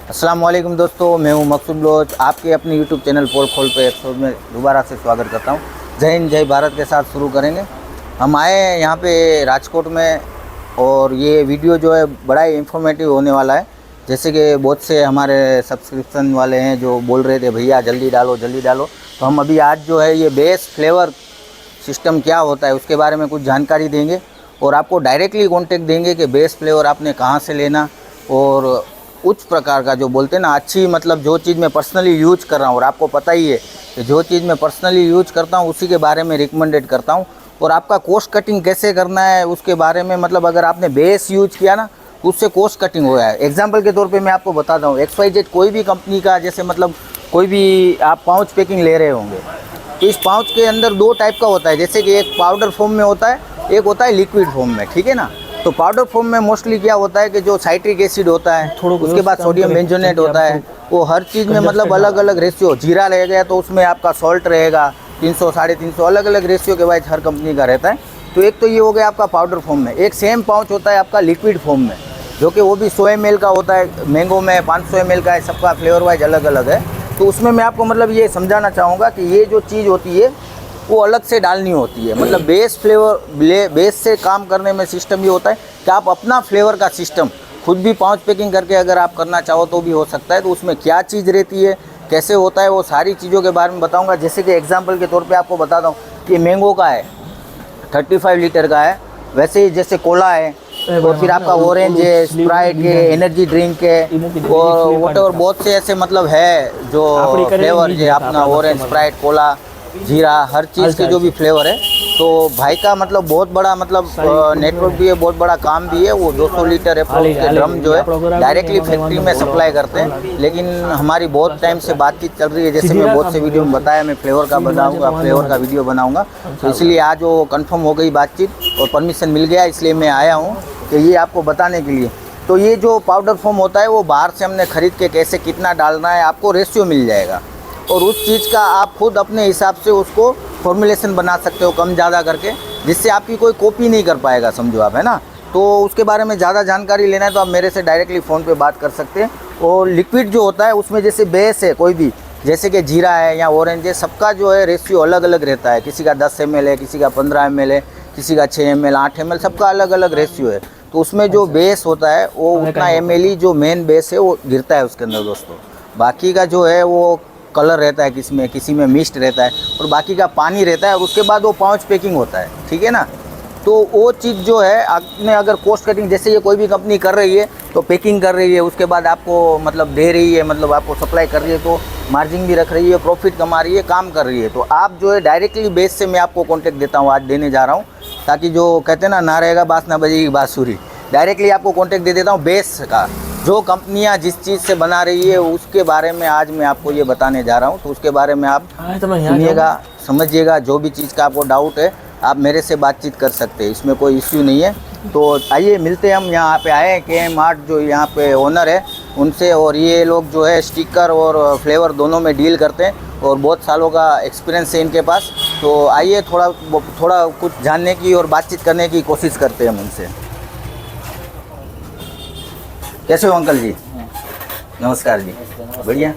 अस्सलाम वालेकुम दोस्तों, मैं हूं मकसूद बलोच। आपके अपने यूट्यूब चैनल पोल खोल पे एपिसोड में दोबारा से स्वागत करता हूं। जय हिंद जय भारत के साथ शुरू करेंगे। हम आए हैं यहाँ पे राजकोट में और ये वीडियो जो है बड़ा ही इंफॉर्मेटिव होने वाला है। जैसे कि बहुत से हमारे सब्सक्रिप्शन वाले हैं जो बोल रहे थे भैया जल्दी डालो जल्दी डालो, तो हम अभी आज जो है ये बेस फ्लेवर सिस्टम क्या होता है उसके बारे में कुछ जानकारी देंगे और आपको डायरेक्टली कॉन्टेक्ट देंगे कि बेस फ्लेवर आपने कहाँ से लेना और उच्च प्रकार का जो बोलते हैं ना, अच्छी मतलब जो चीज़ मैं पर्सनली यूज कर रहा हूँ और आपको पता ही है कि जो चीज़ मैं पर्सनली यूज करता हूँ उसी के बारे में रिकमेंडेड करता हूँ। और आपका कॉस्ट कटिंग कैसे करना है उसके बारे में, मतलब अगर आपने बेस यूज किया ना उससे कॉस्ट कटिंग हो है। एग्जांपल के तौर पे मैं आपको बताता हूँ, XYZ कोई भी कंपनी का, जैसे मतलब कोई भी आप पाउच पैकिंग ले रहे होंगे तो इस पाउच के अंदर दो टाइप का होता है। जैसे कि एक पाउडर फॉर्म में होता है, एक होता है लिक्विड फॉर्म में, ठीक है ना। तो पाउडर फॉर्म में मोस्टली क्या होता है कि जो साइट्रिक एसिड होता है, उसके बाद सोडियम बेंजोनेट होता है, वो हर चीज़ में मतलब अलग अलग रेशियो। जीरा रहेगा तो उसमें आपका सॉल्ट रहेगा 300 350, अलग अलग रेशियो के वाइज हर कंपनी का रहता है। तो एक तो ये हो गया आपका पाउडर फॉर्म में। एक सेम पाउच होता है आपका लिक्विड फॉर्म में, जो कि वो भी 100 ml का होता है, मैंगो में 500 ml का है, सबका फ्लेवर वाइज अलग अलग है। तो उसमें मैं आपको मतलब ये समझाना चाहूँगा कि ये जो चीज़ होती है वो अलग से डालनी होती है। मतलब बेस फ्लेवर बेस से काम करने में सिस्टम ये होता है कि आप अपना फ्लेवर का सिस्टम खुद भी पाउच पैकिंग करके अगर आप करना चाहो तो भी हो सकता है। तो उसमें क्या चीज़ रहती है, कैसे होता है, वो सारी चीज़ों के बारे में बताऊंगा। जैसे कि एग्जांपल के तौर पे आपको बताता हूँ कि मैंगो का है 35 लीटर का है, वैसे ही जैसे कोला है और फिर आपका ऑरेंज है, स्प्राइट के, एनर्जी ड्रिंक है और वॉटेवर बहुत से ऐसे मतलब है जो फ्लेवर है अपना ऑरेंज, स्प्राइट, कोला, जीरा, हर चीज़ के जो भी फ्लेवर है। तो भाई का मतलब बहुत बड़ा मतलब नेटवर्क भी है, बहुत बड़ा काम भी है। वो 200 लीटर अप्रोक्स के ड्रम जो है डायरेक्टली फैक्ट्री में सप्लाई करते हैं। लेकिन हमारी बहुत टाइम से बातचीत चल रही है, जैसे मैं बहुत से वीडियो में बताया मैं फ्लेवर का बनाऊंगा, फ्लेवर का वीडियो बनाऊंगा। तो इसलिए आज वो कंफर्म हो गई बातचीत और परमिशन मिल गया, इसलिए मैं आया हूँ कि ये आपको बताने के लिए। तो ये जो पाउडर फॉर्म होता है वो बाहर से हमने ख़रीद के कैसे कितना डालना है आपको रेशियो मिल जाएगा और उस चीज़ का आप खुद अपने हिसाब से उसको फॉर्मुलेशन बना सकते हो कम ज़्यादा करके, जिससे आपकी कोई कॉपी नहीं कर पाएगा, समझो आप, है ना। तो उसके बारे में ज़्यादा जानकारी लेना है तो आप मेरे से डायरेक्टली फ़ोन पे बात कर सकते हैं। और लिक्विड जो होता है उसमें जैसे बेस है कोई भी, जैसे कि जीरा है या ऑरेंज है, सबका जो है रेशियो अलग अलग रहता है। किसी का 10 ml है, किसी का 15 ml है, किसी का 6 ml, 8 ml, सबका अलग अलग रेशियो है। तो उसमें जो बेस होता है वो उतना ml ही जो मेन बेस है वो गिरता है उसके अंदर दोस्तों। बाकी का जो है वो कलर रहता है, किसी में मिस्ट रहता है और बाकी का पानी रहता है और उसके बाद वो पाउच पैकिंग होता है, ठीक है ना। तो वो चीज़ जो है आपने अगर कॉस्ट कटिंग, जैसे ये कोई भी कंपनी कर रही है तो पैकिंग कर रही है, उसके बाद आपको मतलब दे रही है, मतलब आपको सप्लाई कर रही है, तो मार्जिन भी रख रही है, प्रॉफिट कमा रही है, काम कर रही है। तो आप जो है डायरेक्टली बेस से मैं आपको कॉन्टेक्ट देता हूँ, आज देने जा रहा हूँ, ताकि जो कहते हैं ना रहेगा बास ना बजेगी बांसुरी, डायरेक्टली आपको कॉन्टेक्ट दे देता हूँ बेस का। जो कंपनियां जिस चीज़ से बना रही है उसके बारे में आज मैं आपको ये बताने जा रहा हूँ। तो उसके बारे में आप सुनिएगा, समझिएगा। जो भी चीज़ का आपको डाउट है आप मेरे से बातचीत कर सकते हैं, इसमें कोई इश्यू नहीं है। तो आइए मिलते हैं, हम यहाँ पे आए हैं KM आर्ट जो यहाँ पे ओनर है उनसे, और ये लोग जो है स्टिकर और फ्लेवर दोनों में डील करते हैं और बहुत सालों का एक्सपीरियंस है इनके पास। तो आइए थोड़ा कुछ जानने की और बातचीत करने की कोशिश करते हैं हम उनसे। कैसे हो अंकल जी? नमस्कार जी, बढ़िया।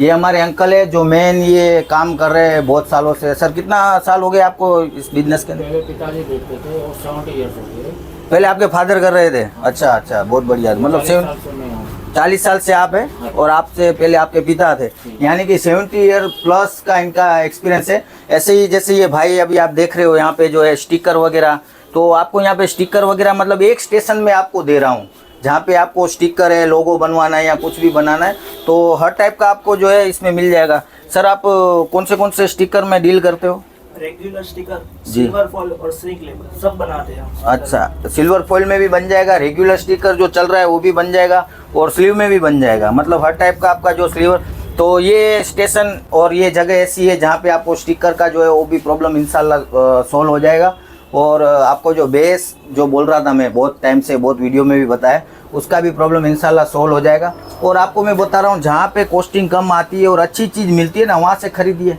ये हमारे अंकल है जो मेन ये काम कर रहे हैं बहुत सालों से। सर कितना साल हो गए आपको इस बिजनेस के अंदर? पहले पिताजी देखते थे और 70 ईयर्स हो गए। पहले आपके फादर कर रहे थे? अच्छा, बहुत बढ़िया। मतलब 40 साल से आप है और आपसे पहले आपके पिता थे, यानी कि 70 ईयर प्लस का इनका एक्सपीरियंस है। ऐसे ही जैसे ये भाई अभी आप देख रहे हो यहाँ पे जो है स्टिकर वगैरह, तो आपको यहाँ पे स्टिकर वगैरह मतलब एक स्टेशन में आपको दे रहा हूँ जहाँ पे आपको स्टिकर है, लोगो बनवाना है या कुछ भी बनाना है, तो हर टाइप का आपको जो है इसमें मिल जाएगा। सर आप कौन से स्टिकर में डील करते हो? रेगुलर स्टिकर, सिल्वर फॉइल और श्रिंक लेबल सब बनाते हैं। अच्छा, सिल्वर फॉइल में भी बन जाएगा, रेगुलर स्टिकर जो चल रहा है वो भी बन जाएगा और स्लीव में भी बन जाएगा, मतलब हर टाइप का आपका जो स्लीवर। तो ये स्टेशन और ये जगह ऐसी है जहाँ पे आपको स्टिकर का जो है वो भी प्रॉब्लम इंशाल्लाह सॉल्व हो जाएगा। और आपको जो बेस जो बोल रहा था मैं बहुत टाइम से, बहुत वीडियो में भी बताया, उसका भी प्रॉब्लम इंशाल्लाह सॉल्व हो जाएगा। और आपको मैं बता रहा हूँ जहाँ पे कॉस्टिंग कम आती है और अच्छी चीज़ मिलती है ना, वहाँ से खरीदिए,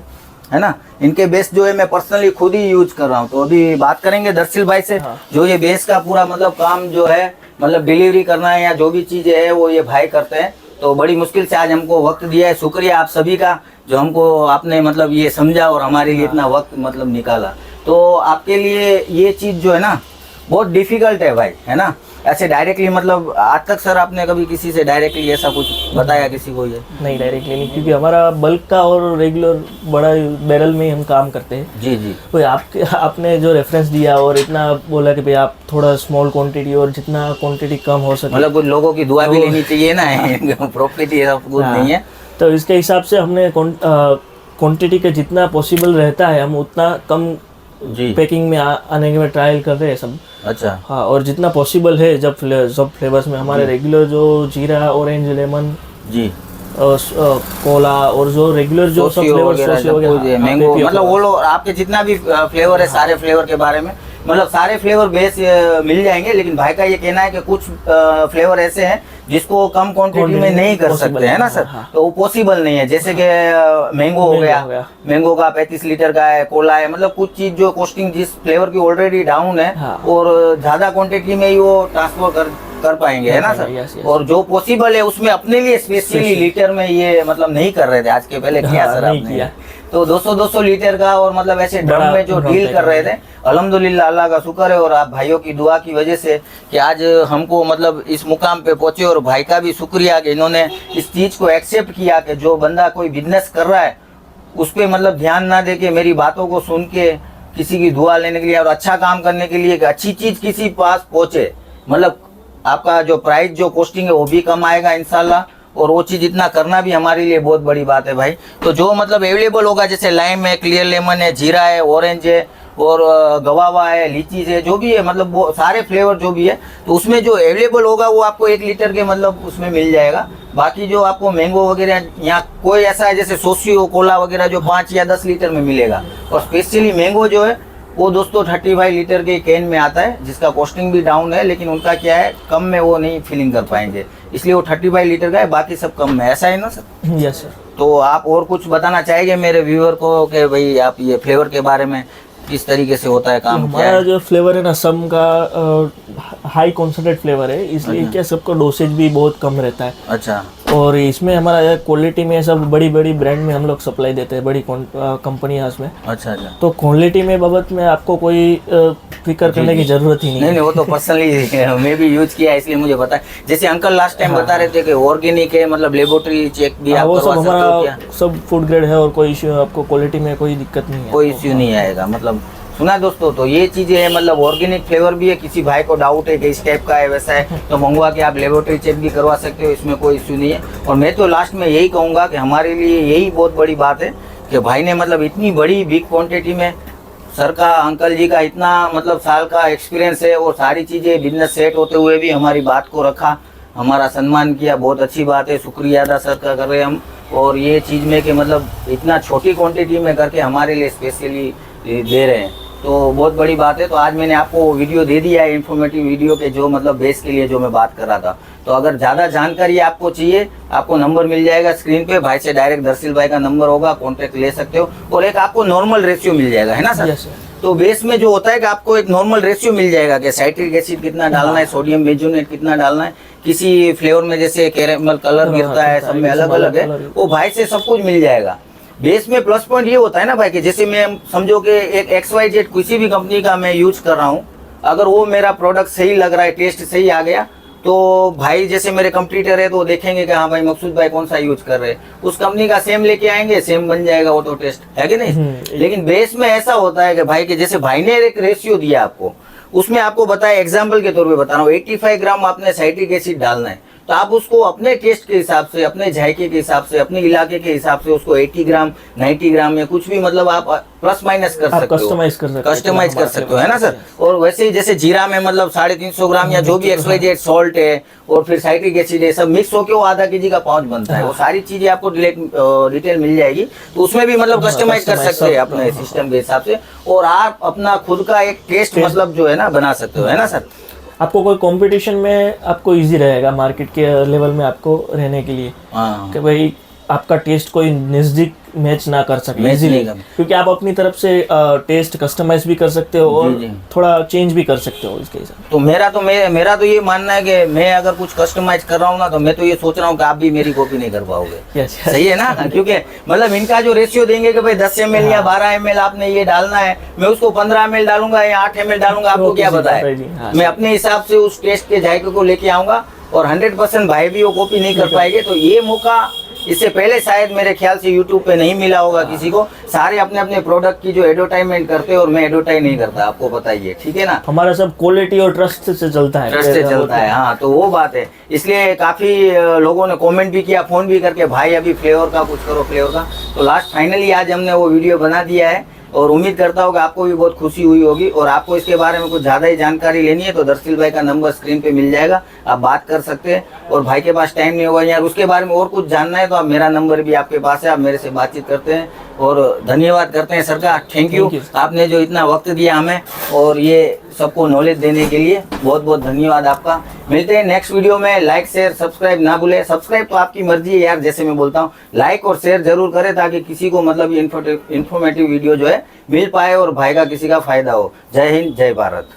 है ना। इनके बेस जो है मैं पर्सनली खुद ही यूज कर रहा हूँ। तो अभी बात करेंगे दरसिल भाई से, जो ये बेस का पूरा मतलब काम जो है मतलब डिलीवरी करना है या जो भी चीज़ें है वो ये भाई करते हैं। तो बड़ी मुश्किल से आज हमको वक्त दिया है, शुक्रिया आप सभी का जो हमको आपने मतलब ये समझा और हमारे लिए इतना वक्त मतलब निकाला। तो आपके लिए ये चीज़ जो है ना बहुत डिफिकल्ट है भाई, है ना। ऐसे डायरेक्टली मतलब आज तक सर आपने कभी किसी से डायरेक्टली ऐसा कुछ बताया किसी को ये? नहीं, डायरेक्टली नहीं, क्योंकि हमारा बल्क का और रेगुलर बड़ा बैरल में ही हम काम करते हैं। जी जी। कोई आपने जो रेफरेंस दिया और इतना बोला कि भाई आप थोड़ा स्मॉल क्वांटिटी और जितना क्वांटिटी कम हो सके, मतलब कुछ लोगों की दुआ भी लेनी चाहिए ना, प्रॉफिट ये सब कुछ नहीं है। तो इसके हिसाब से हमने क्वांटिटी का जितना पॉसिबल रहता है हम उतना कम जी पैकिंग में आने के में ट्रायल कर रहे हैं सब। अच्छा। हाँ, और जितना पॉसिबल है जब सब फ्लेवर्स में हमारे रेगुलर जो जीरा, ऑरेंज, लेमन जी, कोला और जो रेगुलर जो सब फ्लेवर मैंगो, मतलब वो लोग आपके जितना भी फ्लेवर है सारे फ्लेवर के बारे में मतलब सारे फ्लेवर बेस मिल जाएंगे। लेकिन भाई का ये कहना है कि कुछ फ्लेवर ऐसे हैं जिसको कम क्वांटिटी में नहीं कर सकते, है ना सर। हाँ। तो वो पॉसिबल नहीं है, जैसे कि मैंगो हो गया, मैंगो का 35 लीटर का है, कोला है, मतलब कुछ चीज जो कॉस्टिंग जिस फ्लेवर की ऑलरेडी डाउन है हाँ। और ज्यादा क्वांटिटी में ही वो ट्रांसफर कर पाएंगे, है ना सर। और जो पॉसिबल है उसमें अपने लिए स्पेशली लीटर में ये मतलब नहीं कर रहे थे आज के पहले किया सर आपने। तो 200 लीटर का और मतलब ऐसे ड्रम में जो डील कर रहे थे, अल्हम्दुलिल्लाह अल्लाह का शुक्र है और आप भाइयों की दुआ की वजह से कि आज हमको मतलब इस मुकाम पे पहुंचे। और भाई का भी शुक्रिया कि इन्होंने इस चीज को एक्सेप्ट किया कि जो बंदा कोई बिजनेस कर रहा है उस पर मतलब ध्यान ना दे के मेरी बातों को सुन के किसी की दुआ लेने के लिए और अच्छा काम करने के लिए अच्छी चीज किसी पास पहुंचे, मतलब आपका जो प्राइस जो कॉस्टिंग है वो भी कम आएगा इंशाल्लाह। और वो चीज़ इतना करना भी हमारे लिए बहुत बड़ी बात है भाई। तो जो मतलब अवेलेबल होगा जैसे लाइम है, क्लियर लेमन है, जीरा है, ऑरेंज है और गवावा है, लीची है, जो भी है मतलब वो सारे फ्लेवर जो भी है तो उसमें जो अवेलेबल होगा वो आपको 1 लीटर के मतलब उसमें मिल जाएगा। बाकी जो आपको मैंगो वगैरह यहाँ कोई ऐसा है जैसे सोसियो कोला वगैरह जो 5 या 10 लीटर में मिलेगा। और स्पेशली मैंगो जो है वो दोस्तों 35 लीटर के कैन में आता है जिसका कॉस्टिंग भी डाउन है, लेकिन उनका क्या है कम में वो नहीं फिलिंग कर पाएंगे, इसलिए वो 35 लीटर का है, बाकी सब कम में, ऐसा है ना सर? Yes sir. तो आप और कुछ बताना चाहेंगे मेरे व्यूअर को कि भाई आप ये फ्लेवर के बारे में किस तरीके से होता है काम? हमारा जो फ्लेवर है ना सम का हाई कॉन्सेंट्रेट फ्लेवर है, इसलिए क्या सबका डोसेज भी बहुत कम रहता है। अच्छा। और इसमें हमारा क्वालिटी में सब बड़ी बड़ी ब्रांड में हम लोग सप्लाई देते हैं, बड़ी कंपनियां इसमें। अच्छा अच्छा। तो क्वालिटी में बाबत में आपको कोई फिक्र करने की जरूरत ही नहीं है। नहीं वो तो पर्सनली मैं भी यूज किया इसलिए मुझे पता है। जैसे अंकल लास्ट टाइम बता रहे थे कि ऑर्गेनिक है, मतलब लेबोरेटरी चेक भी आप वो सब करवा सकते हो क्या? सब फूड ग्रेड है और कोई इश्यू आपको क्वालिटी में कोई दिक्कत नहीं है, कोई इश्यू नहीं आएगा। मतलब सुना दोस्तों, तो ये चीजें है, मतलब ऑर्गेनिक फ्लेवर भी है। किसी भाई को डाउट है कि इस टाइप का है वैसा है तो मंगवा के आप लेबोरेटरी चेक भी करवा सकते हो, इसमें कोई इश्यू नहीं है। और मैं तो लास्ट में यही कहूँगा कि हमारे लिए यही बहुत बड़ी बात है कि भाई ने मतलब इतनी बड़ी बिग क्वांटिटी में, सर का अंकल जी का इतना मतलब साल का एक्सपीरियंस है और सारी चीज़ें बिजनेस सेट होते हुए भी हमारी बात को रखा, हमारा सम्मान किया, बहुत अच्छी बात है। शुक्रिया अदा सर का कर रहे हैं हम। और ये चीज़ में कि मतलब इतना छोटी क्वांटिटी में करके हमारे लिए स्पेशली दे रहे हैं तो बहुत बड़ी बात है। तो आज मैंने आपको वीडियो दे दिया है, इन्फॉर्मेटिव वीडियो के जो मतलब बेस के लिए जो मैं बात कर रहा था। तो अगर ज़्यादा जानकारी आपको चाहिए, आपको नंबर मिल जाएगा स्क्रीन पे, भाई से डायरेक्ट दरसिल भाई का नंबर होगा, कॉन्टेक्ट ले सकते हो। और एक आपको नॉर्मल रेशियो मिल जाएगा, है ना सर? Yes, sir. तो बेस में जो होता है कि आपको एक नॉर्मल रेशियो मिल जाएगा कि साइट्रिक एसिड कितना डालना है, सोडियम बेंजोनेट कितना डालना है, किसी फ्लेवर में जैसे कैरेमल कलर गिरता है, सब में अलग अलग है, वो भाई से सब कुछ मिल जाएगा। बेस में प्लस पॉइंट ये होता है ना भाई कि जैसे मैं समझो कि एक XYZ किसी भी कंपनी का मैं यूज कर रहा हूँ, अगर वो मेरा प्रोडक्ट सही लग रहा है, टेस्ट सही आ गया, तो भाई जैसे मेरे कंपटीटर है तो वो देखेंगे कि हाँ भाई मकसूद भाई कौन सा यूज कर रहे हैं, उस कंपनी का सेम लेके आएंगे, सेम बन जाएगा वो तो टेस्ट, है कि नहीं? लेकिन बेस में ऐसा होता है कि भाई के जैसे भाई ने एक रेशियो दिया आपको, उसमें आपको बताया, एग्जाम्पल के तौर पे बता रहा हूँ, 85 ग्राम आपने साइट्रिक एसिड डालना है, तो आप उसको अपने टेस्ट के हिसाब से, अपने जायके के हिसाब से, अपने इलाके के हिसाब से उसको 80 ग्राम 90 ग्राम या कुछ भी मतलब आप प्लस माइनस कर सकते हो, कस्टमाइज कर सकते हो, है ना सर? और वैसे ही जैसे जीरा में मतलब 350 ग्राम या जो भी XYZ सॉल्ट है और फिर साइट्रिक एसिड है, सब मिक्स होकर वो आधा kg का पाउच बनता है। वो सारी चीजें आपको डिटेल मिल जाएगी, तो उसमें भी मतलब कस्टमाइज कर सकते हैं अपने सिस्टम के हिसाब से, और आप अपना खुद का एक टेस्ट मतलब जो है ना बना सकते हो, है ना सर? आपको कोई कंपटीशन में आपको इजी रहेगा मार्केट के लेवल में आपको रहने के लिए कि भाई आपका टेस्ट कोई नज़दीक मैच ना कर सके Match easily, नहीं कर- क्योंकि आप अपनी तरफ से टेस्ट कस्टमाइज भी कर सकते हो और जी। थोड़ा चेंज भी कर सकते हो इसके हिसाब तो मेरा तो ये मानना है कि मैं अगर कुछ कस्टमाइज कर रहा हूँ ना, तो मैं तो ये सोच रहा हूँ कि आप भी मेरी कॉपी नहीं कर पाओगे। Yes, yes. सही है ना? क्योंकि मतलब इनका जो रेशियो देंगे कि भाई 10 ml या 12 ml आपने ये डालना है, मैं उसको 15 ml डालूंगा या 8 ml डालूंगा, आपको वो क्या किसी पता का है? नहीं, हाँ, मैं अपने हिसाब से उस टेस्ट के जायके को लेके आऊंगा और 100% भाई भी वो कॉपी नहीं कर पाएंगे। तो ये मौका इससे पहले शायद मेरे ख्याल से यूट्यूब पे नहीं मिला होगा किसी को। सारे अपने अपने प्रोडक्ट की जो एडवर्टाइजमेंट करते हैं और मैं एडवर्टाइज नहीं करता, आपको पता ही है, ठीक है ना? हमारा सब क्वालिटी और ट्रस्ट से चलता है, ट्रस्ट से चलता है। हाँ, तो वो बात है। इसलिए काफी लोगों ने कमेंट भी किया, फोन भी करके, भाई अभी फ्लेवर का कुछ करो, फ्लेवर का। तो लास्ट फाइनली आज हमने वो वीडियो बना दिया है और उम्मीद करता हूँ कि आपको भी बहुत खुशी हुई होगी। और आपको इसके बारे में कुछ ज़्यादा ही जानकारी लेनी है तो दर्शिल भाई का नंबर स्क्रीन पे मिल जाएगा, आप बात कर सकते हैं। और भाई के पास टाइम नहीं होगा यार उसके बारे में और कुछ जानना है तो आप, मेरा नंबर भी आपके पास है, आप मेरे से बातचीत करते हैं। और धन्यवाद करते हैं सर का, थैंक यू। Thank you. आपने जो इतना वक्त दिया हमें और ये सबको नॉलेज देने के लिए बहुत बहुत धन्यवाद आपका। मिलते हैं नेक्स्ट वीडियो में। लाइक शेयर सब्सक्राइब ना भूलें। सब्सक्राइब तो आपकी मर्जी है यार, जैसे मैं बोलता हूँ, लाइक और शेयर जरूर करें ताकि किसी को मतलब ये इन्फॉर्मेटिव वीडियो जो है मिल पाए और भाई का किसी का फायदा हो। जय हिंद, जय भारत।